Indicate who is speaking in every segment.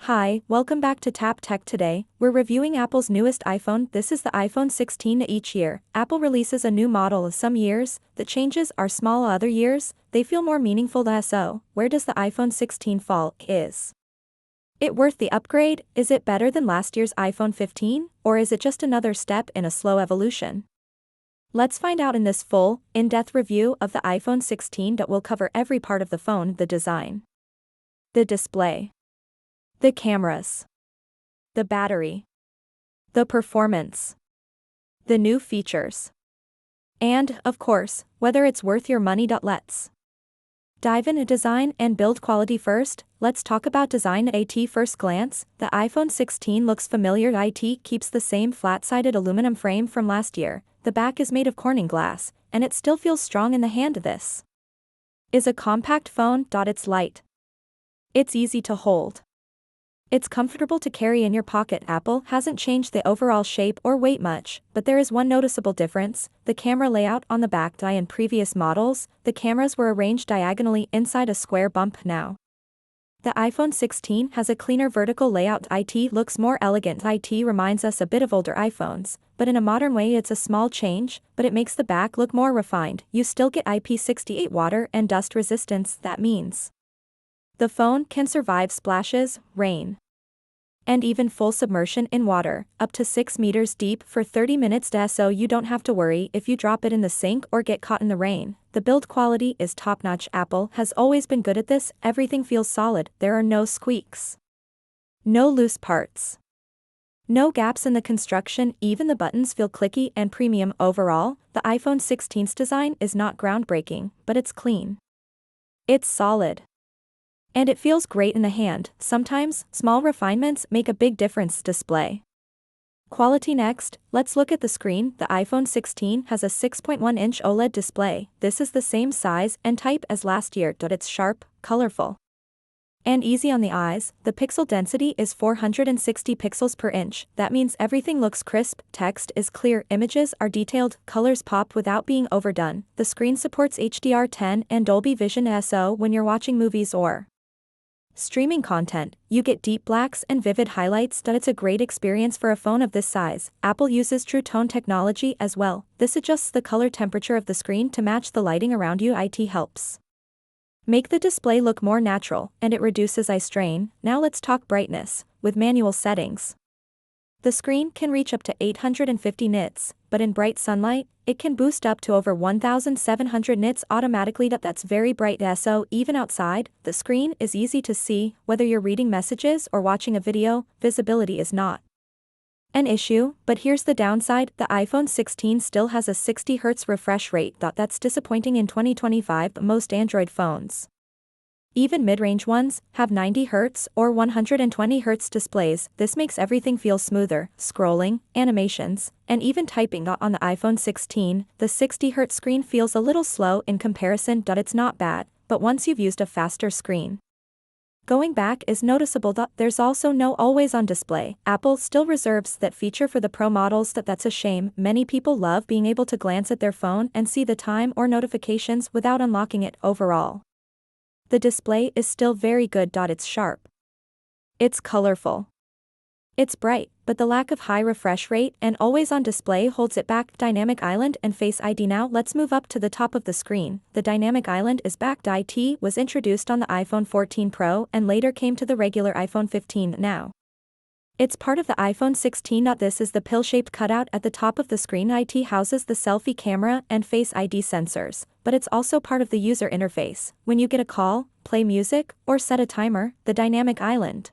Speaker 1: Hi, welcome back to Tap Tech today. We're reviewing Apple's newest iPhone. This is the iPhone 16. Each year, Apple releases a new model. Some years, the changes are small, other years, they feel more meaningful. So, where does the iPhone 16 fall? Is it worth the upgrade? Is it better than last year's iPhone 15? Or is it just another step in a slow evolution? Let's find out in this full, in-depth review of the iPhone 16 that will cover every part of the phone: the design, the display, the cameras, the battery, the performance, the new features, and, of course, whether it's worth your money. Let's dive into design and build quality first. Let's talk about design at first glance. The iPhone 16 looks familiar. It keeps the same flat-sided aluminum frame from last year. The back is made of Corning glass, and it still feels strong in the hand. This is a compact phone. It's light. It's easy to hold. It's comfortable to carry in your pocket. Apple hasn't changed the overall shape or weight much, but there is one noticeable difference: the camera layout on the back. In previous models, the cameras were arranged diagonally inside a square bump. Now, the iPhone 16 has a cleaner vertical layout. It looks more elegant. It reminds us a bit of older iPhones, but in a modern way. It's a small change, but it makes the back look more refined. You still get IP68 water and dust resistance. That means the phone can survive splashes, rain, and even full submersion in water, up to 6 meters deep for 30 minutes. So you don't have to worry if you drop it in the sink or get caught in the rain. The build quality is top-notch. Apple has always been good at this. Everything feels solid. There are no squeaks, no loose parts, no gaps in the construction. Even the buttons feel clicky and premium. Overall, the iPhone 16's design is not groundbreaking, but it's clean, it's solid, and it feels great in the hand. Sometimes, small refinements make a big difference. Display quality next, let's look at the screen. The iPhone 16 has a 6.1-inch OLED display. This is the same size and type as last year. It's sharp, colorful, and easy on the eyes. The pixel density is 460 pixels per inch. That means everything looks crisp, text is clear, images are detailed, colors pop without being overdone. The screen supports HDR10 and Dolby Vision. So when you're watching movies or streaming content, you get deep blacks and vivid highlights. It's a great experience for a phone of this size. Apple uses True Tone technology as well. This adjusts the color temperature of the screen to match the lighting around you. It helps make the display look more natural, and it reduces eye strain. Now let's talk brightness. With manual settings, the screen can reach up to 850 nits, but in bright sunlight, it can boost up to over 1700 nits automatically. That's very bright. So even outside, the screen is easy to see. Whether you're reading messages or watching a video, visibility is not an issue. But here's the downside: the iPhone 16 still has a 60 Hz refresh rate. That's disappointing in 2025. Most Android phones, even mid-range ones, have 90 Hz or 120 Hz displays. This makes everything feel smoother. Scrolling, animations, and even typing. On the iPhone 16, the 60 Hz screen feels a little slow in comparison. It's not bad, but once you've used a faster screen, going back is noticeable. There's also no always-on display. Apple still reserves that feature for the Pro models. That's a shame. Many people love being able to glance at their phone and see the time or notifications without unlocking it. Overall, the display is still very good. It's sharp, it's colorful, it's bright, but the lack of high refresh rate and always-on display holds it back. Dynamic Island and Face ID. Now let's move up to the top of the screen. The Dynamic Island is back. It was introduced on the iPhone 14 Pro and later came to the regular iPhone 15. Now it's part of the iPhone 16. This is the pill-shaped cutout at the top of the screen. It houses the selfie camera and Face ID sensors, but it's also part of the user interface. When you get a call, play music, or set a timer, the Dynamic Island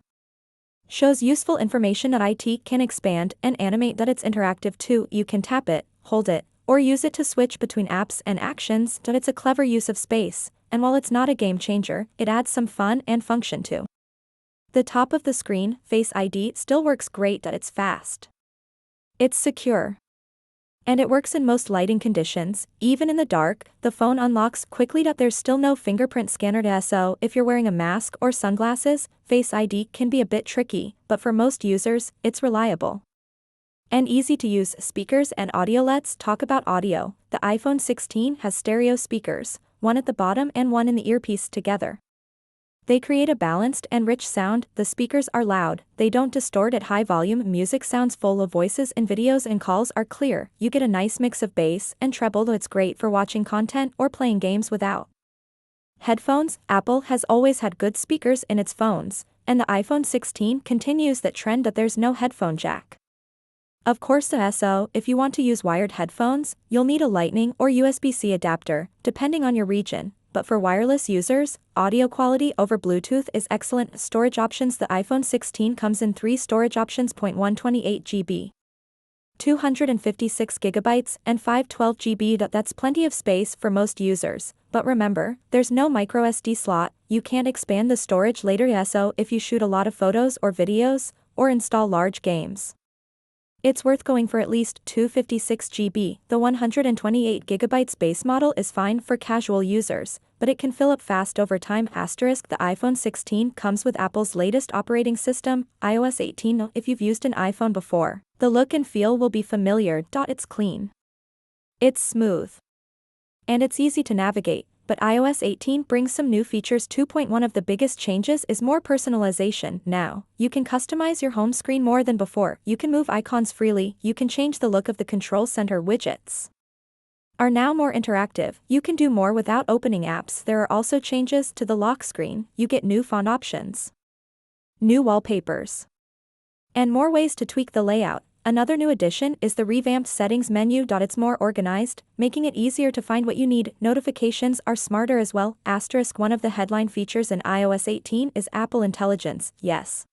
Speaker 1: shows useful information. It can expand and animate. It's interactive too. You can tap it, hold it, or use it to switch between apps and actions. It's a clever use of space, and while it's not a game changer, it adds some fun and function too. The top of the screen, Face ID, still works great. It's fast, it's secure, and it works in most lighting conditions. Even in the dark, the phone unlocks quickly. There's still no fingerprint scanner. So if you're wearing a mask or sunglasses, Face ID can be a bit tricky, but for most users, it's reliable and easy to use. Speakers and audio. Let's talk about audio. The iPhone 16 has stereo speakers, one at the bottom and one in the earpiece together. They create a balanced and rich sound. The speakers are loud, they don't distort at high volume, music sounds full of voices, and videos and calls are clear. You get a nice mix of bass and treble. It's great for watching content or playing games without headphones. Apple has always had good speakers in its phones, and the iPhone 16 continues that trend that there's no headphone jack. Of course, if you want to use wired headphones, you'll need a Lightning or USB-C adapter, depending on your region. But for wireless users, audio quality over Bluetooth is excellent. Storage options: the iPhone 16 comes in 3 storage options: 128 GB, 256 GB, and 512 GB. That's plenty of space for most users. But remember, there's no microSD slot. You can't expand the storage later. So if you shoot a lot of photos or videos, or install large games, it's worth going for at least 256 GB. The 128 GB base model is fine for casual users, but it can fill up fast over time. The iPhone 16 comes with Apple's latest operating system, iOS 18. If you've used an iPhone before, the look and feel will be familiar. It's clean, it's smooth, and it's easy to navigate. But iOS 18 brings some new features. 2.1 of the biggest changes is more personalization. Now, you can customize your home screen more than before. You can move icons freely. You can change the look of the control center. Widgets are now more interactive. You can do more without opening apps. There are also changes to the lock screen. You get new font options, new wallpapers, and more ways to tweak the layout. Another new addition is the revamped settings menu. It's more organized, making it easier to find what you need. Notifications are smarter as well. One of the headline features in iOS 18 is Apple Intelligence. Yes,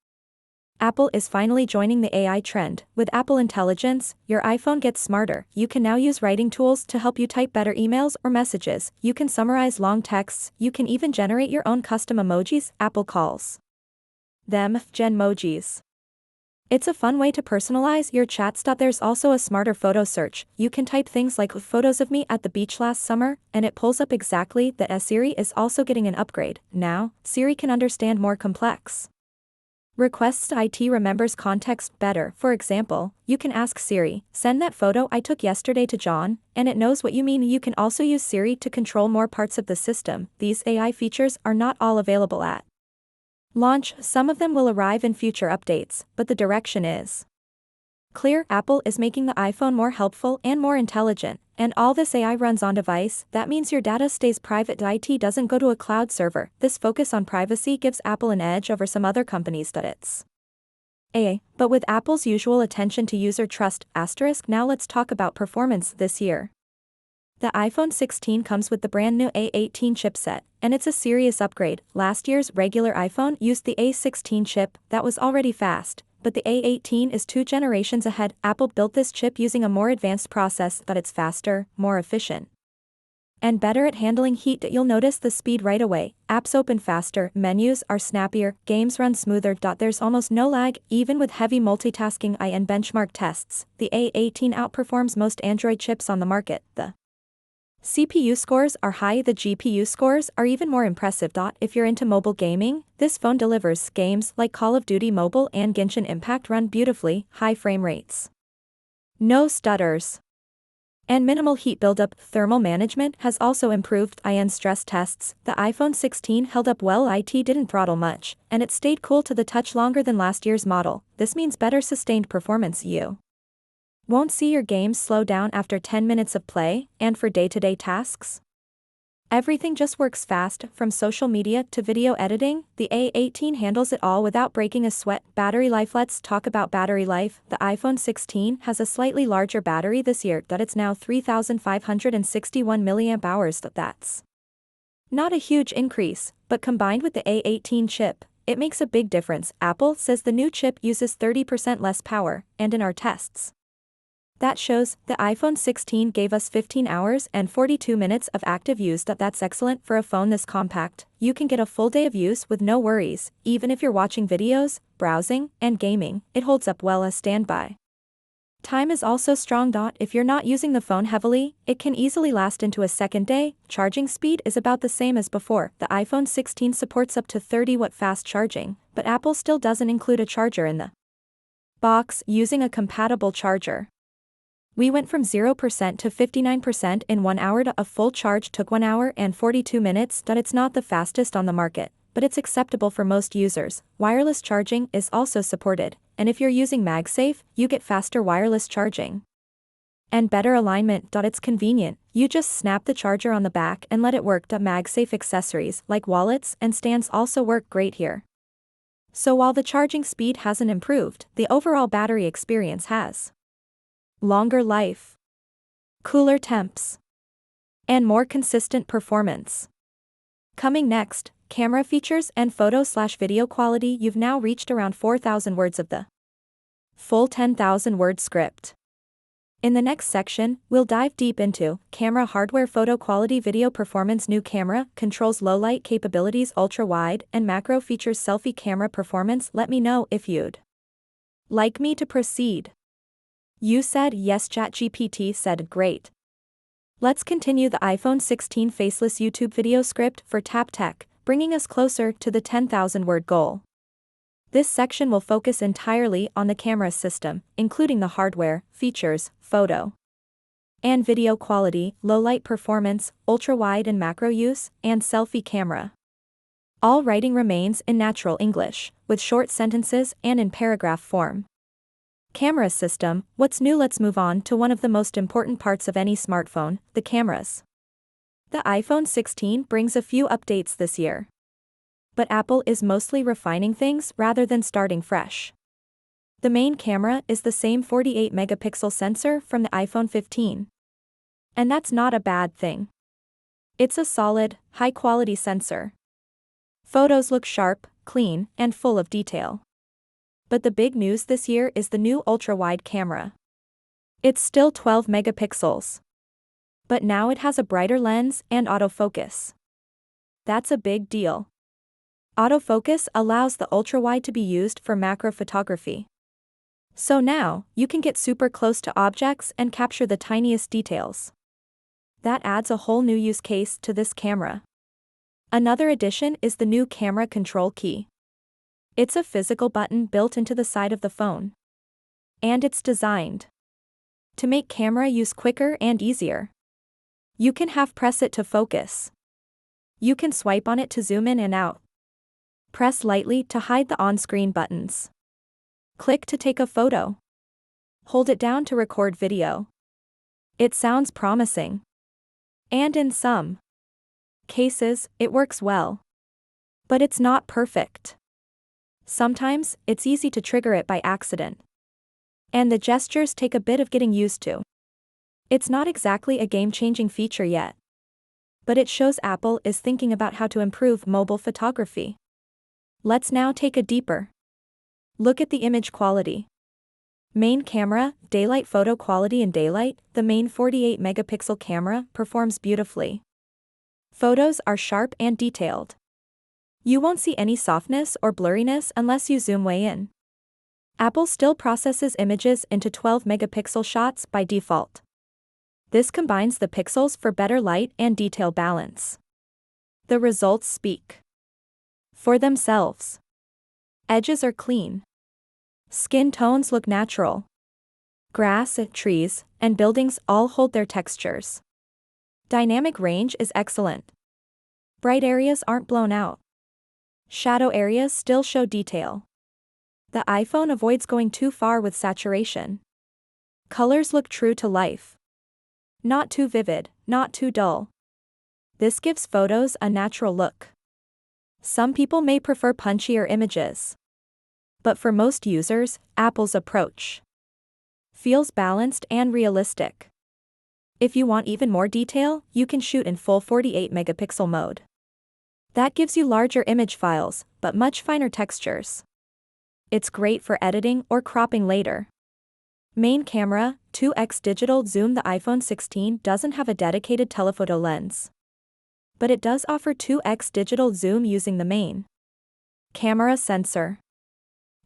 Speaker 1: Apple is finally joining the AI trend. With Apple Intelligence, your iPhone gets smarter. You can now use writing tools to help you type better emails or messages. You can summarize long texts. You can even generate your own custom emojis. Apple calls them Genmojis. It's a fun way to personalize your chats. There's also a smarter photo search. You can type things like "photos of me at the beach last summer," and it pulls up exactly that. Siri is also getting an upgrade. Now, Siri can understand more complex requests. It remembers context better. For example, you can ask Siri, "Send that photo I took yesterday to John," and it knows what you mean. You can also use Siri to control more parts of the system. These AI features are not all available at launch. Some of them will arrive in future updates, but the direction is clear. Apple is making the iPhone more helpful and more intelligent, and all this AI runs on device. That means your data stays private. It doesn't go to a cloud server. This focus on privacy gives Apple an edge over some other companies. It's AI, but with Apple's usual attention to user trust. Now let's talk about performance this year. The iPhone 16 comes with the brand new A18 chipset, and it's a serious upgrade. Last year's regular iPhone used the A16 chip. That was already fast, but the A18 is 2 generations ahead. Apple built this chip using a more advanced process. It's faster, more efficient, and better at handling heat. You'll notice the speed right away. Apps open faster, menus are snappier, games run smoother. There's almost no lag, even with heavy multitasking. In benchmark tests, the A18 outperforms most Android chips on the market. The CPU scores are high. The GPU scores are even more impressive. If you're into mobile gaming, this phone delivers. Games like Call of Duty Mobile and Genshin Impact run beautifully. High frame rates, no stutters, and minimal heat buildup. Thermal management has also improved. In stress tests, the iPhone 16 held up well. It didn't throttle much, and it stayed cool to the touch longer than last year's model. This means better sustained performance. You won't see your games slow down after 10 minutes of play. And for day-to-day tasks, everything just works fast. From social media to video editing, the A18 handles it all without breaking a sweat. Battery life: let's talk about battery life. The iPhone 16 has a slightly larger battery this year. It's now 3,561 mAh. That's not a huge increase, but combined with the A18 chip, it makes a big difference. Apple says the new chip uses 30% less power, and in our tests, that shows. The iPhone 16 gave us 15 hours and 42 minutes of active use. That's excellent for a phone this compact. You can get a full day of use with no worries. Even if you're watching videos, browsing, and gaming, it holds up well. As standby time is also strong. If you're not using the phone heavily, it can easily last into a second day. Charging speed is about the same as before. The iPhone 16 supports up to 30-watt fast charging, but Apple still doesn't include a charger in the box. Using a compatible charger, we went from 0% to 59% in 1 hour. A full charge took 1 hour and 42 minutes. It's not the fastest on the market, but it's acceptable for most users. Wireless charging is also supported, and if you're using MagSafe, you get faster wireless charging. And better alignment. It's convenient, you just snap the charger on the back and let it work. MagSafe accessories like wallets and stands also work great here. So while the charging speed hasn't improved, the overall battery experience has. Longer life, cooler temps, and more consistent performance. Coming next, camera features and photo/video quality. You've now reached around 4,000 words of the full 10,000 word script. In the next section, we'll dive deep into camera hardware, photo quality, video performance. New camera controls low light capabilities, ultra wide and macro features, selfie camera performance. Let me know if you'd like me to proceed. You said yes. ChatGPT said great. Let's continue. The iPhone 16 faceless YouTube video script for Tap Tech, bringing us closer to the 10,000 word goal. This section will focus entirely on the camera system, including the hardware, features, photo and video quality, low light performance, ultra wide and macro use, and selfie camera. All writing remains in natural English, with short sentences and in paragraph form. Camera system, what's new? Let's move on to one of the most important parts of any smartphone, the cameras. The iPhone 16 brings a few updates this year. But Apple is mostly refining things rather than starting fresh. The main camera is the same 48 megapixel sensor from the iPhone 15. And that's not a bad thing. It's a solid, high-quality sensor. Photos look sharp, clean, and full of detail. But the big news this year is the new ultra-wide camera. It's still 12 megapixels. But now it has a brighter lens and autofocus. That's a big deal. Autofocus allows the ultra-wide to be used for macro photography. So now, you can get super close to objects and capture the tiniest details. That adds a whole new use case to this camera. Another addition is the new camera control key. It's a physical button built into the side of the phone. And it's designed to make camera use quicker and easier. You can press it to focus. You can swipe on it to zoom in and out. Press lightly to hide the on-screen buttons. Click to take a photo. Hold it down to record video. It sounds promising. And in some cases, it works well. But it's not perfect. Sometimes, it's easy to trigger it by accident. And the gestures take a bit of getting used to. It's not exactly a game-changing feature yet. But it shows Apple is thinking about how to improve mobile photography. Let's now take a deeper look at the image quality. Main camera, daylight photo quality. In daylight, the main 48 megapixel camera performs beautifully. Photos are sharp and detailed. You won't see any softness or blurriness unless you zoom way in. Apple still processes images into 12 megapixel shots by default. This combines the pixels for better light and detail balance. The results speak for themselves. Edges are clean. Skin tones look natural. Grass, trees, and buildings all hold their textures. Dynamic range is excellent. Bright areas aren't blown out. Shadow areas still show detail. The iPhone avoids going too far with saturation. Colors look true to life. Not too vivid, not too dull. This gives photos a natural look. Some people may prefer punchier images. But for most users, Apple's approach feels balanced and realistic. If you want even more detail, you can shoot in full 48 megapixel mode. That gives you larger image files, but much finer textures. It's great for editing or cropping later. Main camera, 2x digital zoom. The iPhone 16 doesn't have a dedicated telephoto lens. But it does offer 2x digital zoom using the main camera sensor.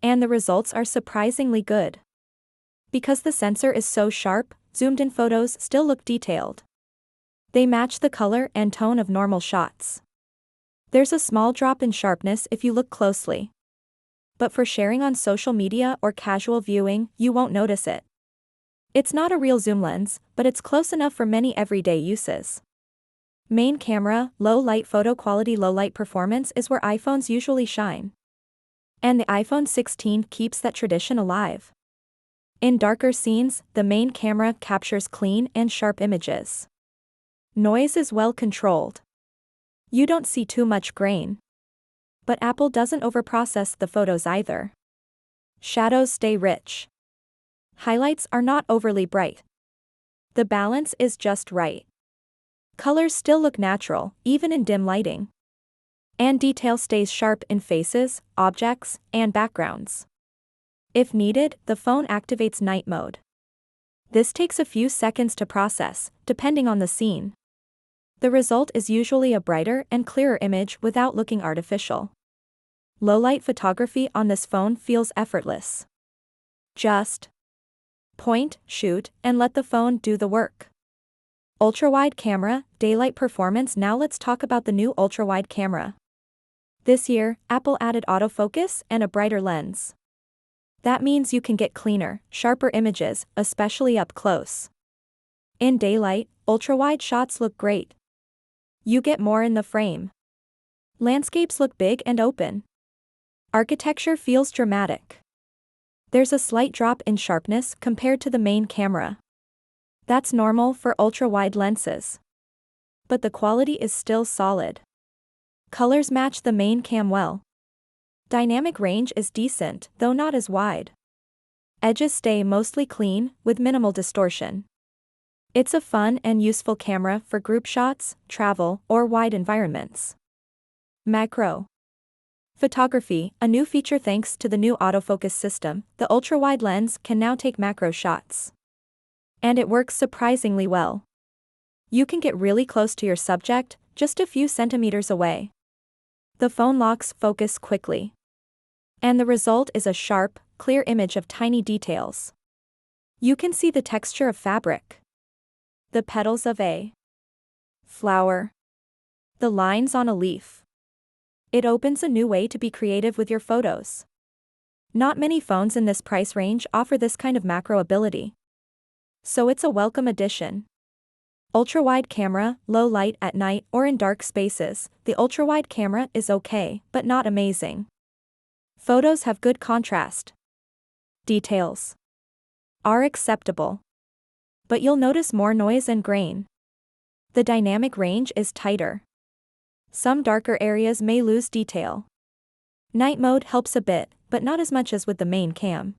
Speaker 1: And the results are surprisingly good. Because the sensor is so sharp, zoomed-in photos still look detailed. They match the color and tone of normal shots. There's a small drop in sharpness if you look closely. But for sharing on social media or casual viewing, you won't notice it. It's not a real zoom lens, but it's close enough for many everyday uses. Main camera, low light photo quality. Low light performance is where iPhones usually shine. And the iPhone 16 keeps that tradition alive. In darker scenes, the main camera captures clean and sharp images. Noise is well controlled. You don't see too much grain. But Apple doesn't overprocess the photos either. Shadows stay rich. Highlights are not overly bright. The balance is just right. Colors still look natural, even in dim lighting. And detail stays sharp in faces, objects, and backgrounds. If needed, the phone activates night mode. This takes a few seconds to process, depending on the scene. The result is usually a brighter and clearer image without looking artificial. Low-light photography on this phone feels effortless. Just point, shoot, and let the phone do the work. Ultra-wide camera, daylight performance. Now let's talk about the new ultra-wide camera. This year, Apple added autofocus and a brighter lens. That means you can get cleaner, sharper images, especially up close. In daylight, ultra-wide shots look great. You get more in the frame. Landscapes look big and open. Architecture feels dramatic. There's a slight drop in sharpness compared to the main camera. That's normal for ultra-wide lenses. But the quality is still solid. Colors match the main cam well. Dynamic range is decent, though not as wide. Edges stay mostly clean, with minimal distortion. It's a fun and useful camera for group shots, travel, or wide environments. Macro photography, a new feature thanks to the new autofocus system. The ultra-wide lens can now take macro shots. And it works surprisingly well. You can get really close to your subject, just a few centimeters away. The phone locks focus quickly. And the result is a sharp, clear image of tiny details. You can see the texture of fabric, the petals of a flower, the lines on a leaf. It opens a new way to be creative with your photos. Not many phones in this price range offer this kind of macro ability. So it's a welcome addition. Ultra-wide camera, low light at night or in dark spaces. The ultra-wide camera is okay, but not amazing. Photos have good contrast. Details are acceptable. But you'll notice more noise and grain. The dynamic range is tighter. Some darker areas may lose detail. Night mode helps a bit, but not as much as with the main cam.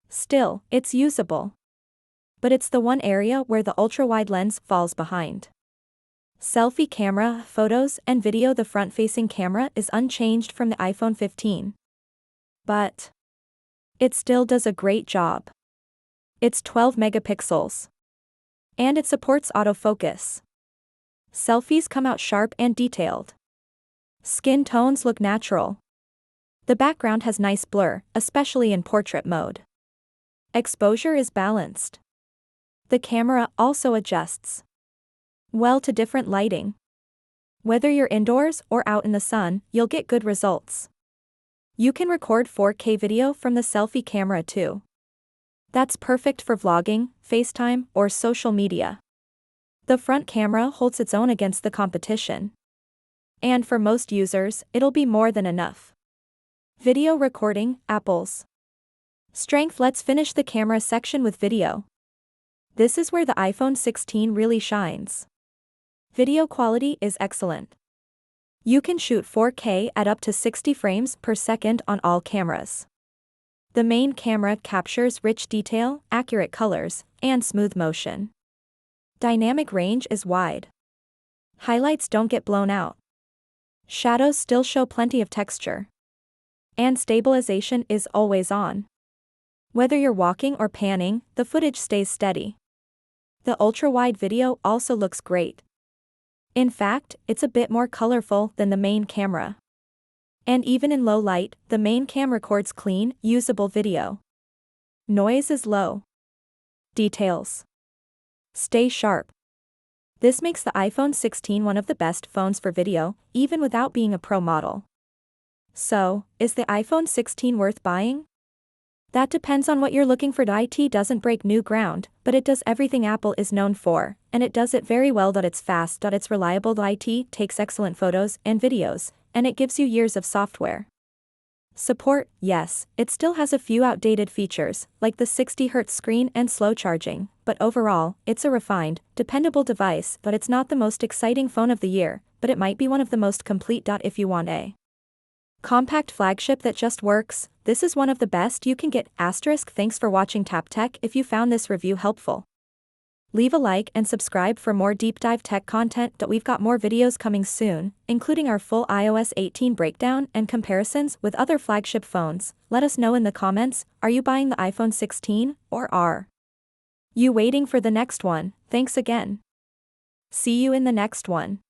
Speaker 1: Still, it's usable. But it's the one area where the ultra-wide lens falls behind. Selfie camera, photos, and video. The front-facing camera is unchanged from the iPhone 15. But it still does a great job. It's 12 megapixels. And it supports autofocus. Selfies come out sharp and detailed. Skin tones look natural. The background has nice blur, especially in portrait mode. Exposure is balanced. The camera also adjusts well to different lighting. Whether you're indoors or out in the sun, you'll get good results. You can record 4K video from the selfie camera too. That's perfect for vlogging, FaceTime, or social media. The front camera holds its own against the competition. And for most users, it'll be more than enough. Video recording, Apple's strength. Let's finish the camera section with video. This is where the iPhone 16 really shines. Video quality is excellent. You can shoot 4K at up to 60 frames per second on all cameras. The main camera captures rich detail, accurate colors, and smooth motion. Dynamic range is wide. Highlights don't get blown out. Shadows still show plenty of texture. And stabilization is always on. Whether you're walking or panning, the footage stays steady. The ultra-wide video also looks great. In fact, it's a bit more colorful than the main camera. And even in low light, the main cam records clean, usable video. Noise is low. Details stay sharp. This makes the iPhone 16 one of the best phones for video, even without being a pro model. So, is the iPhone 16 worth buying? That depends on what you're looking for. The IT doesn't break new ground, but it does everything Apple is known for, and it does it very well. It's fast. It's reliable. The IT takes excellent photos and videos, and it gives you years of software support. Yes, it still has a few outdated features, like the 60Hz screen and slow charging, but overall, it's a refined, dependable device. But it's not the most exciting phone of the year, but it might be one of the most complete. If you want a compact flagship that just works, this is one of the best you can get. Thanks for watching Tap Tech. If you found this review helpful, leave a like and subscribe for more deep dive tech content. We've got more videos coming soon, including our full iOS 18 breakdown and comparisons with other flagship phones. Let us know in the comments, are you buying the iPhone 16, or are you waiting for the next one? Thanks again. See you in the next one.